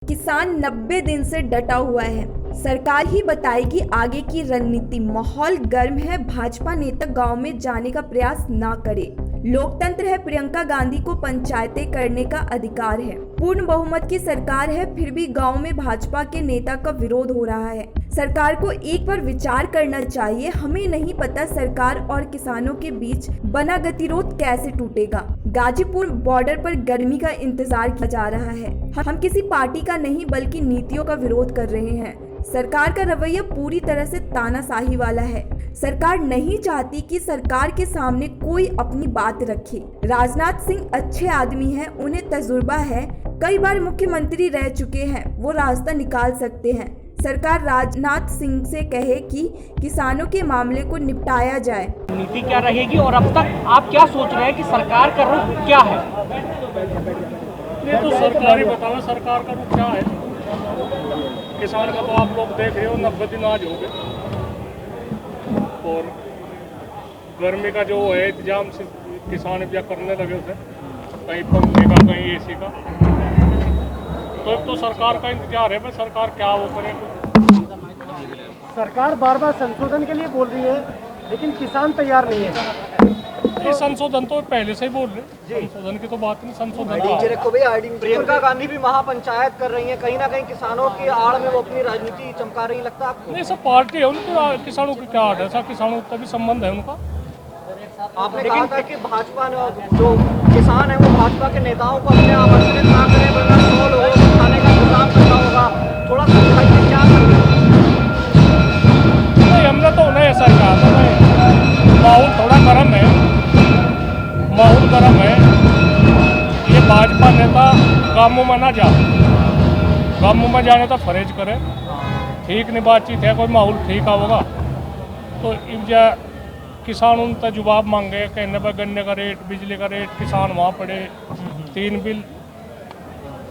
किसान 90 दिन से डटा हुआ है। सरकार ही बताएगी आगे की रणनीति। माहौल गर्म है, भाजपा नेता गांव में जाने का प्रयास ना करे। लोकतंत्र है, प्रियंका गांधी को पंचायतें करने का अधिकार है। पूर्ण बहुमत की सरकार है, फिर भी गांव में भाजपा के नेता का विरोध हो रहा है। सरकार को एक बार विचार करना चाहिए। हमें नहीं पता सरकार और किसानों के बीच बना गतिरोध कैसे टूटेगा। गाजीपुर बॉर्डर पर गर्मी का इंतजार किया जा रहा है। हम किसी पार्टी का नहीं बल्कि नीतियों का विरोध कर रहे हैं। सरकार का रवैया पूरी तरह से तानाशाही वाला है। सरकार नहीं चाहती कि सरकार के सामने कोई अपनी बात रखे। राजनाथ सिंह अच्छे आदमी हैं, उन्हें तजुर्बा है, कई बार मुख्यमंत्री रह चुके हैं, वो रास्ता निकाल सकते हैं। सरकार राजनाथ सिंह से कहे कि किसानों के मामले को निपटाया जाए। नीति क्या रहेगी और अब तक आप क्या सोच रहे हैं कि सरकार का रुख क्या है? ये तो सरकार ही बताओ सरकार का रुख क्या है। किसान का तो आप लोग देख रहे हो 90 दिन आज हो गए और गर्मी का जो है इंतजाम से किसान भी करने लगे उसे, कहीं पंखे का कहीं एसी का। तो सरकार का इंतजार है, भाई सरकार क्या वो करे। सरकार बार बार संशोधन के लिए बोल रही है लेकिन किसान तैयार नहीं है। ये संशोधन तो पहले से ही बोल रहे, संशोधन की तो बात नहीं। संशोधन प्रियंका गांधी भी महापंचायत कर रही है, कहीं ना कहीं किसानों की आड़ में वो अपनी राजनीति चमका रही, लगता है आपको? नहीं, सब पार्टी है उनकी, किसानों की क्या आड़ है, सब किसानों का भी संबंध है उनका। आपने कहा था कि भाजपा ने जो किसान है वो भाजपा के नेताओं को अपने आमंत्रित ना करें वरना 100 लोगों को खाने का इंतजाम करना होगा। थोड़ा समझाइए क्या करें। नहीं, हमने तो उन्हें ऐसा कहा था भाई, माहौल थोड़ा गर्म है, माहौल गर्म है। ये भाजपा नेता गाँवों में ना जा, गाँवों में जाने तो फरेज करे, ठीक नहीं बातचीत है, कोई माहौल ठीक होगा तो इब्जा किसान उन तक जवाब मांगे, कहने पर गन्ने का रेट, बिजली का रेट, किसान वहाँ पड़े 3 बिल,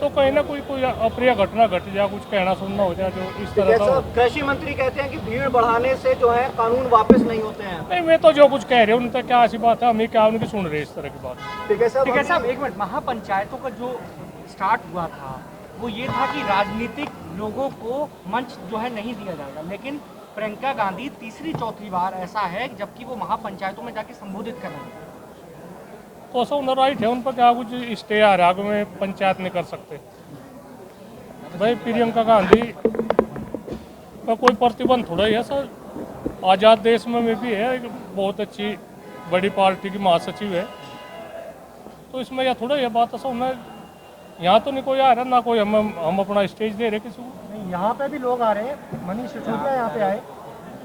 तो कहीं ना कोई अप्रिय घटना घट जाए, कुछ कहना सुनना हो जाए जो इस तरह का। कृषि मंत्री कहते हैं कि भीड़ बढ़ाने से जो है कानून वापस नहीं होते हैं। नहीं, मैं तो जो कुछ कह रहे हैं उन तक क्या ऐसी बात है, हमें क्या उनकी सुन रहे इस तरह की बात। ठीक है साहब, एक मिनट। महापंचायतों का जो स्टार्ट हुआ था वो ये था कि राजनीतिक लोगों को मंच जो है नहीं दिया जाएगा, लेकिन प्रियंका गांधी तीसरी चौथी बार ऐसा है जबकि वो महापंचायतों में जाके संबोधित कर रहे हैं। तो ऐसा उन्हें राइट है, उन पर क्या कुछ स्टे आ रहा है, आगे में पंचायत नहीं कर सकते। भाई प्रियंका गांधी का कोई प्रतिबंध थोड़ा ही है सर, आज़ाद देश में भी है, एक बहुत अच्छी बड़ी पार्टी की महासचिव है, तो इसमें यह थोड़ा यह बात ऐसा उन्हें यहाँ तो नहीं कोई आ रहा, ना कोई हम अपना स्टेज दे रहे किसी को। नहीं, यहाँ पे भी लोग आ रहे हैं, मनीष सिसोदिया यहाँ पे आए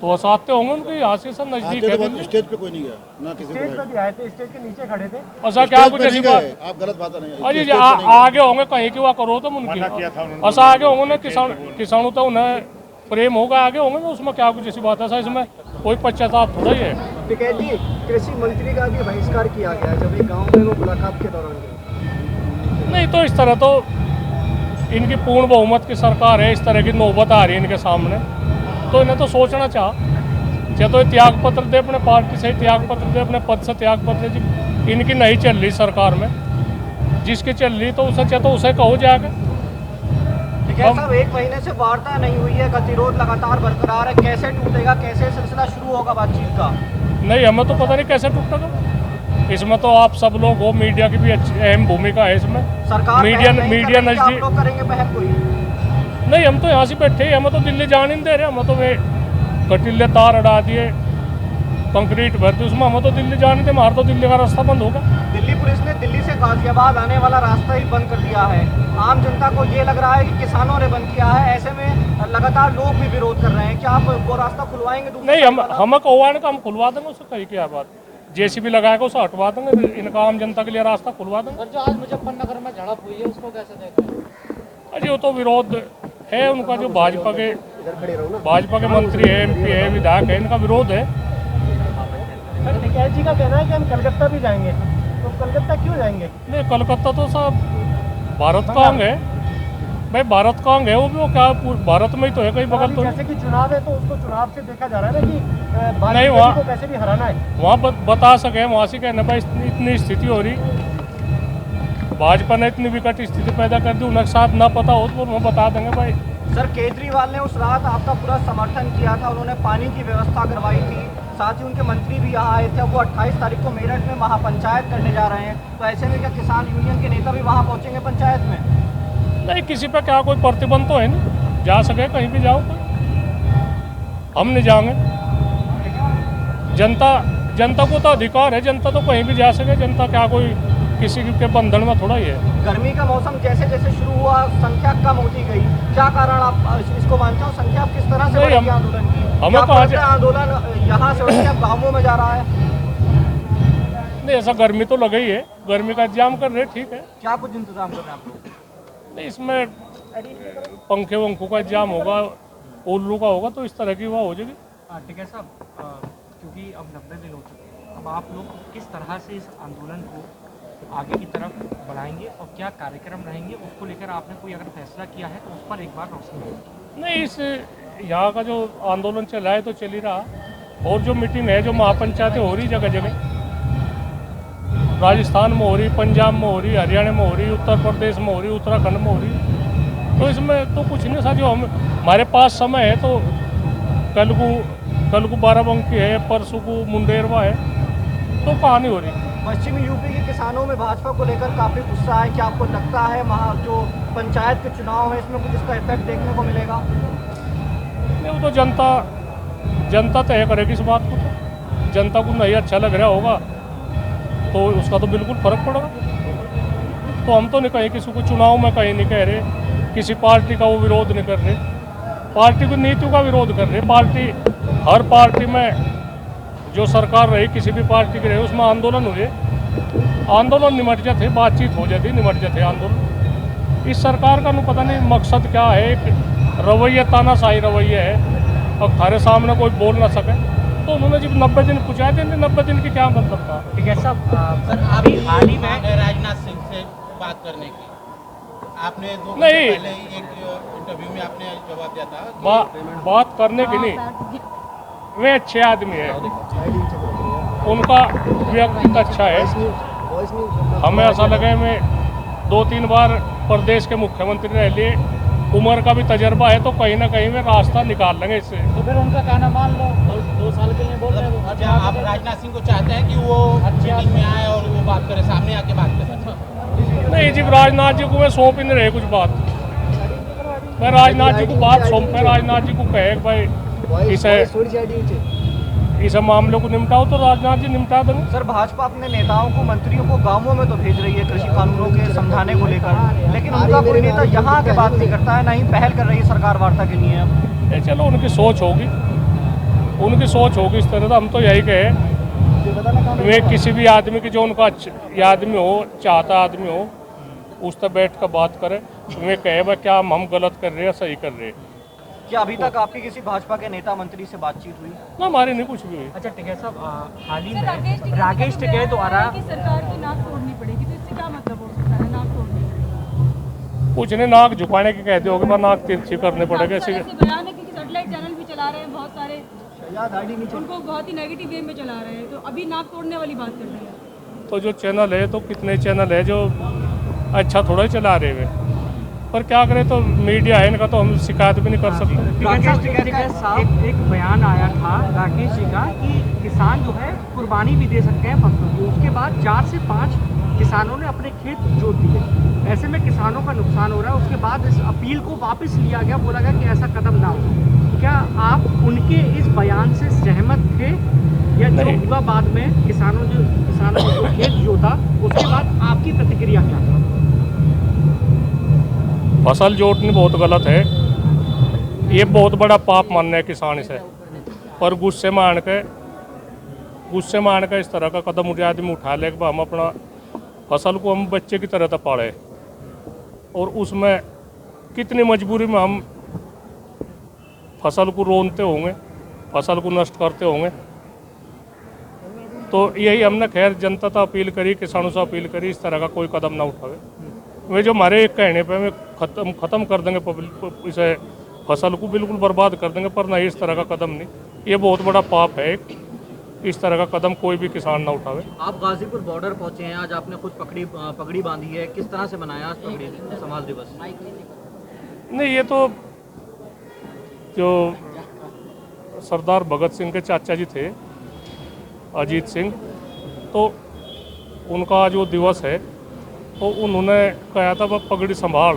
तो ऐसा आते होंगे उनके यहाँ से सब नजदीक है। स्टेज पे कोई नहीं गया ना, किसी स्टेज पे भी आए थे, स्टेज के नीचे खड़े थे। ऐसा क्या कुछ ऐसी बात, आप गलत बात नहीं। अजी आगे होंगे कहीं की वहाँ करो तो उनकी ऐसा आगे होंगे ना, किसानों तो उन्हें प्रेम होगा, आगे होंगे ना, उसमें क्या कुछ ऐसी बात है, ऐसा इसमें कोई पश्चाताप थोड़ा ही है। टिकैत जी, कृषि मंत्री का भी बहिष्कार किया गया जब एक गाँव में वो मुलाकात के दौरान गए। नहीं, तो इस तरह तो इनकी पूर्ण बहुमत की सरकार है, इस तरह की नौबत आ रही है इनके सामने, तो इन्हें तो सोचना चाहे तो त्याग पत्र दे, अपने पार्टी से त्याग पत्र दे, अपने पद से त्याग पत्र दे। इनकी नहीं चल रही सरकार में, जिसकी चल रही तो उसे कहो जाएगा। साहब, 1 महीने से वार्ता नहीं हुई है, गतिरोध लगातार बरकरार है, कैसे टूटेगा, कैसे सिलसिला शुरू होगा बातचीत का? नहीं, हमें तो पता नहीं कैसे टूटेगा, इसमें तो आप सब लोग हो, मीडिया की भी अच्छी अहम भूमिका है इसमें। सरकार मीडिया नजदीक करेंगे पहल कोई? नहीं, हम तो यहाँ से बैठे हैं, हमें तो दिल्ली जाने नहीं दे रहे, हमें तो वे कटीले तार अड़ा दिए, कंक्रीट भर दी, उसमें हमें तो दिल्ली जाने दे, हमारा तो दिल्ली का रास्ता बंद होगा। दिल्ली पुलिस ने दिल्ली से गाजियाबाद आने वाला रास्ता ही बंद कर दिया है। आम जनता को ये लग रहा है कि किसानों ने बंद किया है, ऐसे में लगातार लोग भी विरोध कर रहे हैं, क्या आप वो रास्ता खुलवाएंगे? नहीं, हमें कौन का हम खुलवा देंगे, उससे कहीं क्या बात, जेसीबी लगाएगा उसे हटवा देंगे, इनका आम जनता के लिए रास्ता खुलवा देंगे। जो आज मुजफ्फरनगर में झड़प हुई है उसको कैसे देखते हैं? अजी वो तो विरोध है उनका, जो भाजपा के मंत्री है, MP है, विधायक है, इनका विरोध है। टिकैत जी का कहना है कि हम कलकत्ता भी जाएंगे, तो कलकत्ता क्यों जाएंगे? नहीं, कलकत्ता तो सब भारत का अंग है भाई, भारत का अंग है वो भी, वो क्या भारत में ही तो है, कहीं बगल तो जैसे कि चुनाव है तो उसको चुनाव से देखा जा रहा है ना कि नहीं, वहाँ को कैसे भी हराना है, वहाँ बता सके, वहाँ से कहना भाई इतनी स्थिति हो रही भाजपा ने इतनी विकट स्थिति पैदा कर दी, उनके साथ ना पता हो तो वो बता देंगे भाई। सर केजरीवाल ने उस रात आपका पूरा समर्थन किया था, उन्होंने पानी की व्यवस्था करवाई थी, साथ ही उनके मंत्री भी यहाँ आए थे। वो 28 तारीख को मेरठ में महापंचायत करने जा रहे हैं, तो ऐसे में क्या किसान यूनियन के नेता भी वहाँ पहुँचेंगे पंचायत में? नहीं, किसी पे क्या कोई प्रतिबंध तो है नहीं, जा सके कहीं भी जाओ, हम नहीं जाएंगे। जनता को तो अधिकार है, जनता तो कहीं भी जा सके, जनता क्या कोई किसी के बंधन में थोड़ा ही है। गर्मी का मौसम जैसे जैसे शुरू हुआ संख्या कम होती गई, क्या कारण आप इसको मानते हो? संख्या आप किस तरह से नहीं, बढ़ी आंदोलन की? हमें क्या कहा पूरा आंदोलन यहाँ से उठ के अब गाँवों में जा रहा है? नहीं, ऐसा गर्मी तो लगा ही है, गर्मी का इंतजाम कर रहे, ठीक है। क्या कुछ इंतजाम कर रहे हैं आप लोग? नहीं, इसमें पंखे वंखों का इंतजाम होगा, उल्लू का होगा, तो इस तरह की वो हो जाएगी। ठीक है साहब, क्योंकि अब 90 दिन हो चुके हैं, अब आप लोग किस तरह से इस आंदोलन को आगे की तरफ बढ़ाएंगे और क्या कार्यक्रम रहेंगे, उसको लेकर आपने कोई अगर फैसला किया है तो उस पर एक बार रोशनी हो। नहीं, इस यहाँ का जो आंदोलन चल रहा है तो चल ही रहा, और जो मीटिंग है, जो महापंचायतें हो रही जगह जगह, राजस्थान में हो रही, पंजाब में हो रही, हरियाणा में हो रही, उत्तर प्रदेश में हो रही, उत्तराखंड में हो रही, तो इसमें तो कुछ नहीं सा, जो हमारे पास समय है, तो कल को बाराबंकी है, परसों को मुंडेरवा है, तो कहानी हो रही। पश्चिमी यूपी के किसानों में भाजपा को लेकर काफ़ी गुस्सा है, क्या आपको लगता है वहाँ जो पंचायत के चुनाव है इसमें कुछ इसका इफेक्ट देखने को मिलेगा? नहीं, वो तो जनता तय करेगी इस बात को, तो जनता को नहीं अच्छा लग रहा होगा तो उसका तो बिल्कुल फर्क पड़ेगा। तो हम तो नहीं कहें किसी को चुनाव में कहीं नहीं कह रहे, किसी पार्टी का वो विरोध नहीं कर रहे, पार्टी की नीतियों का विरोध कर रहे। हर पार्टी में जो सरकार रही, किसी भी पार्टी की रही, उसमें आंदोलन हुए, आंदोलन निमट जाते, बातचीत हो जाती, निमट जाते आंदोलन। इस सरकार का पता नहीं मकसद क्या है, एक रवैया, तानाशाही रवैया है, और थारे सामने कोई बोल ना सके, तो उन्होंने जब 90 दिन पूछा थे, 90 दिन की क्या मतलब था? ठीक है साहब, सर अभी हाल ही में राजनाथ सिंह से बात करने की आपने 2 घंटे नहीं। पहले एक इंटरव्यू में आपने जवाब दिया था बात करने की नहीं, वे अच्छे आदमी है, उनका व्यक्तित्व अच्छा है, हमें ऐसा लगे। मैं 2-3 बार प्रदेश के मुख्यमंत्री रह लिए, उम्र का भी तजर्बा है, तो कहीं ना कहीं में रास्ता निकाल लेंगे इससे। तो फिर उनका कहना मान लो, 2 साल के लिए बोल रहे हो। अच्छा, आप राजनाथ सिंह को चाहते हैं कि वो मीटिंग में आए और वो बात करे, सामने आके बात करें? नहीं जी, राजनाथ जी को मैं सौंप ही नहीं रहे कुछ बात, मैं राजनाथ जी को बात सौंप, मैं राजनाथ जी को कहे भाई इस मामले को निपटाओ, तो राजनाथ जी निपटा देंगे। सर भाजपा अपने नेताओं को, मंत्रियों को गांवों में तो भेज रही है कृषि कानूनों के समझाने को लेकर, लेकिन उनका कोई नेता यहाँ के बात नहीं करता है, ना ही पहल कर रही है सरकार वार्ता के लिए। अब चलो उनकी सोच होगी, इस तरह तो हम तो यही कहे, वे किसी भी आदमी की जो उनका आदमी हो, चाहता आदमी हो, उस पर बैठ कर बात करे, वे कहे भाई क्या हम गलत कर रहे हैं, सही कर रहे हैं। क्या अभी तक आपकी किसी भाजपा के नेता मंत्री से बातचीत हुई? ना, हमारी नहीं कुछ भी हुई। अच्छा ठीक है साहब, हाल ही सर, में राकेश टिकैत द्वारा कि सरकार की नाक तोड़नी पड़ेगी, तो इससे क्या मतलब हो सकता है नाक तोड़ने? कुछ नहीं, नाक झुकाने की कहते हो कि मैं नाक तिरछी करने पड़ेगा ऐसे ऐसे। बयान है कि सैटेलाइट चैनल भी चला रहे हैं बहुत सारे, उनको बहुत ही नेगेटिव वे में चला रहे हैं, तो अभी नाक तोड़ने वाली बात कर रही है। तो जो चैनल है, तो कितने चैनल है जो अच्छा थोड़ा ही चला रहे हैं, पर क्या करें, तो मीडिया है, इनका तो हम शिकायत भी नहीं कर सकते। राकेश टिकैत साहब एक बयान आया था राकेश जी का कि किसान जो है कुर्बानी भी दे सकते हैं फसलों की, उसके बाद 4 से 5 किसानों ने अपने खेत जोत दिए, ऐसे में किसानों का नुकसान हो रहा है। उसके बाद इस अपील को वापस लिया गया, बोला गया कि ऐसा कदम ना हो। क्या आप उनके इस बयान से सहमत थे, या जो हुआ बाद में किसानों ने जो खेत जोता, उसके बाद आपकी प्रतिक्रिया क्या था? फसल जोतनी बहुत गलत है, ये बहुत बड़ा पाप मानना है किसान इसे, पर गुस्से में आन के इस तरह का कदम आदमी उठा ले कि हम अपना फसल को हम बच्चे की तरह पाले, और उसमें कितनी मजबूरी में हम फसल को रोनते होंगे, फसल को नष्ट करते होंगे। तो यही हमने खैर जनता से अपील करी, किसानों से अपील करी, इस तरह का कोई कदम ना उठावे। वे जो हमारे एक कहने पे में ख़त्म कर देंगे इसे, फसल को बिल्कुल बर्बाद कर देंगे, पर नहीं, इस तरह का कदम नहीं, ये बहुत बड़ा पाप है। इस तरह का कदम कोई भी किसान ना उठावे। आप गाजीपुर बॉर्डर पहुंचे हैं, आज आपने खुद पगड़ी बांधी है, किस तरह से मनाया आज पगड़ी समाज दिवस? नहीं, ये तो जो सरदार भगत सिंह के चाचा जी थे अजीत सिंह, तो उनका जो दिवस है तो उन्होंने कहा था वह पगड़ी संभाल,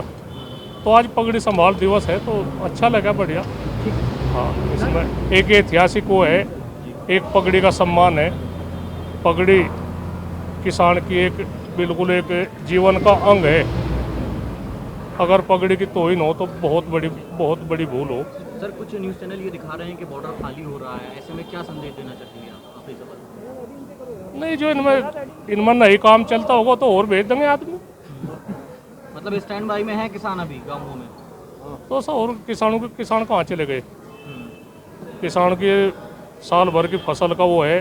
तो आज पगड़ी संभाल दिवस है तो अच्छा लगा, बढ़िया। हाँ, इसमें एक ऐतिहासिक वो है, एक पगड़ी का सम्मान है। पगड़ी किसान की एक बिल्कुल एक जीवन का अंग है। अगर पगड़ी की तौहीन हो तो बहुत बड़ी भूल हो। सर, कुछ न्यूज़ चैनल ये दिखा रहे हैं कि बॉर्डर खाली हो रहा है, ऐसे में क्या संदेश देना चाहते हैं आप? आखिरी सवाल। नहीं, जो इनमें नहीं काम चलता होगा तो और भेज देंगे आदमी। मतलब स्टैंड बाई में है किसान अभी गाँवों में, तो सर और किसान कहाँ चले गए? किसान की साल भर की फसल का वो है,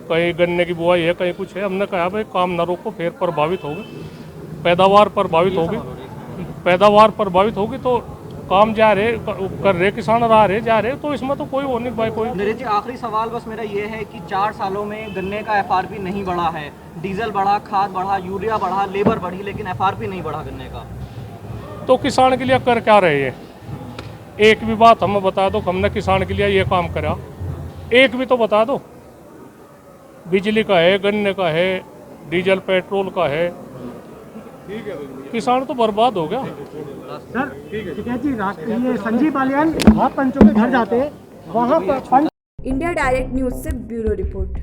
कहीं गन्ने की बुआई है, कहीं कुछ है। हमने कहा भाई काम ना रोको, फिर प्रभावित होगी, पैदावार प्रभावित होगी तो काम जा रहे कर रहे किसान रह रहे जा रहे, तो इसमें तो कोई वो नहीं भाई कोई। नरेश जी, आखिरी सवाल बस मेरा ये है कि 4 सालों में गन्ने का FRP नहीं बढ़ा है, डीजल बढ़ा, खाद बढ़ा, यूरिया बढ़ा, लेबर बढ़ी, लेकिन FRP नहीं बढ़ा गन्ने का। तो किसान के लिए कर क्या रहे हैं? एक भी बात हमें बता दो, हमने किसान के लिए ये काम करा, एक भी तो बता दो। बिजली का है, गन्ने का है, डीजल पेट्रोल का है, किसान तो बर्बाद हो गया। सर ठीक है जी, ये संजीव बालियान आप पंचों के घर जाते हैं, वहाँ पर इंडिया डायरेक्ट न्यूज से ब्यूरो रिपोर्ट।